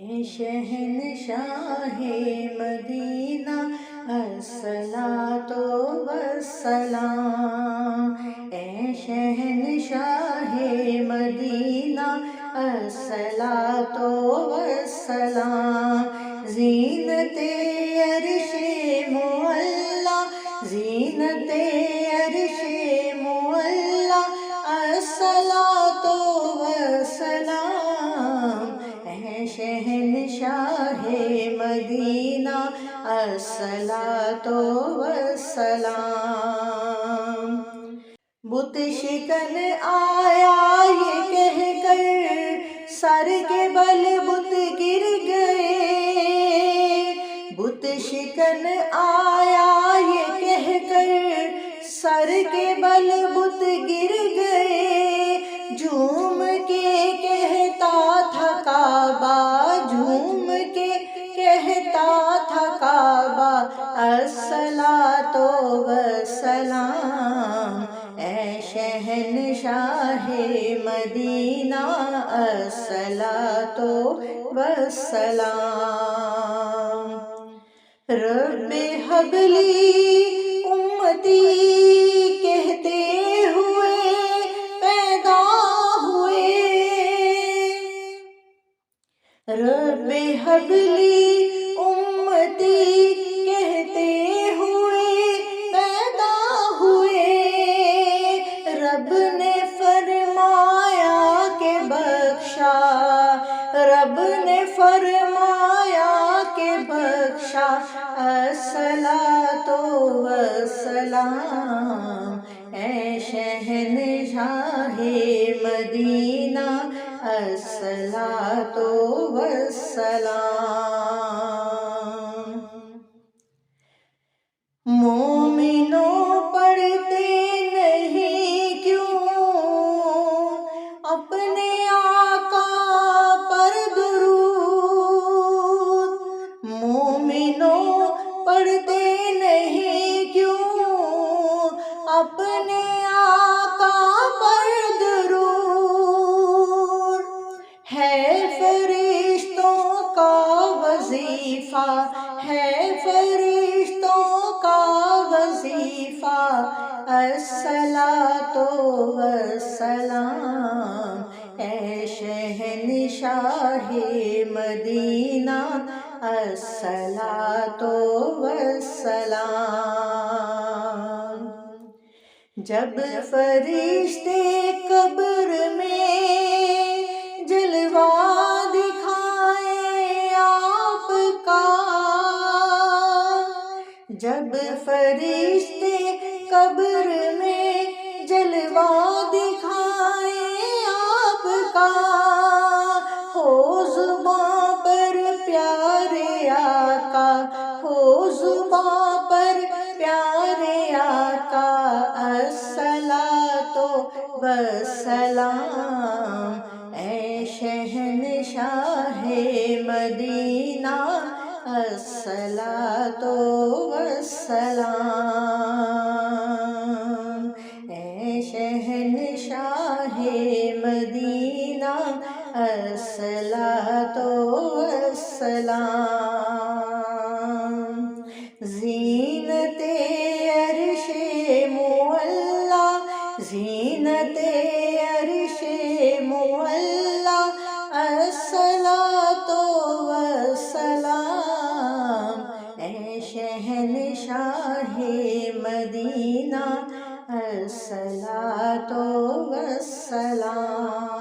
اے شہنشاہ مدینہ الصلاۃ والسلام، اے شہنشاہ مدینہ الصلاۃ والسلام، زینت عرش معلا، زینت عرش معلا، الصلاۃ والسلام، اے شہنشاہ مدینہ الصلاۃ والسلام۔ بت شکن آیا یہ کہہ کر سر کے بل بت گر گئے، بت شکن آیا یہ کہہ کر سر کے بل بت گر گئے، جھوم کے کہتا تھا کعبہ، جھوم کے کہتا تھا کعبہ، الصلاۃ والسلام، اے شہنشاہ مدینہ الصلاۃ والسلام۔ رب هب لی امتی کہتے ہوئے پیدا ہوئے، رب هب لی امتی کہتے ہوئے پیدا ہوئے، رب نے فرمایا کہ بخشا، رب نے فرمایا کہ بخشا، الصلاۃ والسلام، اے شہنشاہ مدینہ الصلاۃ والسلام۔ مومنوں پڑھتے نہیں کیوں اپنے آقا پر درود، مومنوں پڑھتے نہیں کیوں اپنے آقا پر درود، ہے فرشتوں کا وظیفہ، ہے فرشتوں کا وظیفہ، الصلاۃ والسلام، اے شہنشاہ مدینہ الصلاۃ والسلام۔ جب فرشتے قبر میں جلوہ دکھائیں آپ کا، جب فرشتے قبر میں جلوہ دکھائیں آپ کا، ہو زباں پر پیارے آقا، ہو زباں پر پیارے آقا، الصلاۃ والسلام، اے شہنشاہ مدینہ الصلاۃ والسلام، اے شہنشاہ مدینہ الصلاۃ والسلام۔ زینت عرش معلا، زینت عرش معلا، الصلاۃ والسلام، اے شہنشاہ مدینہ الصلاۃ والسلام۔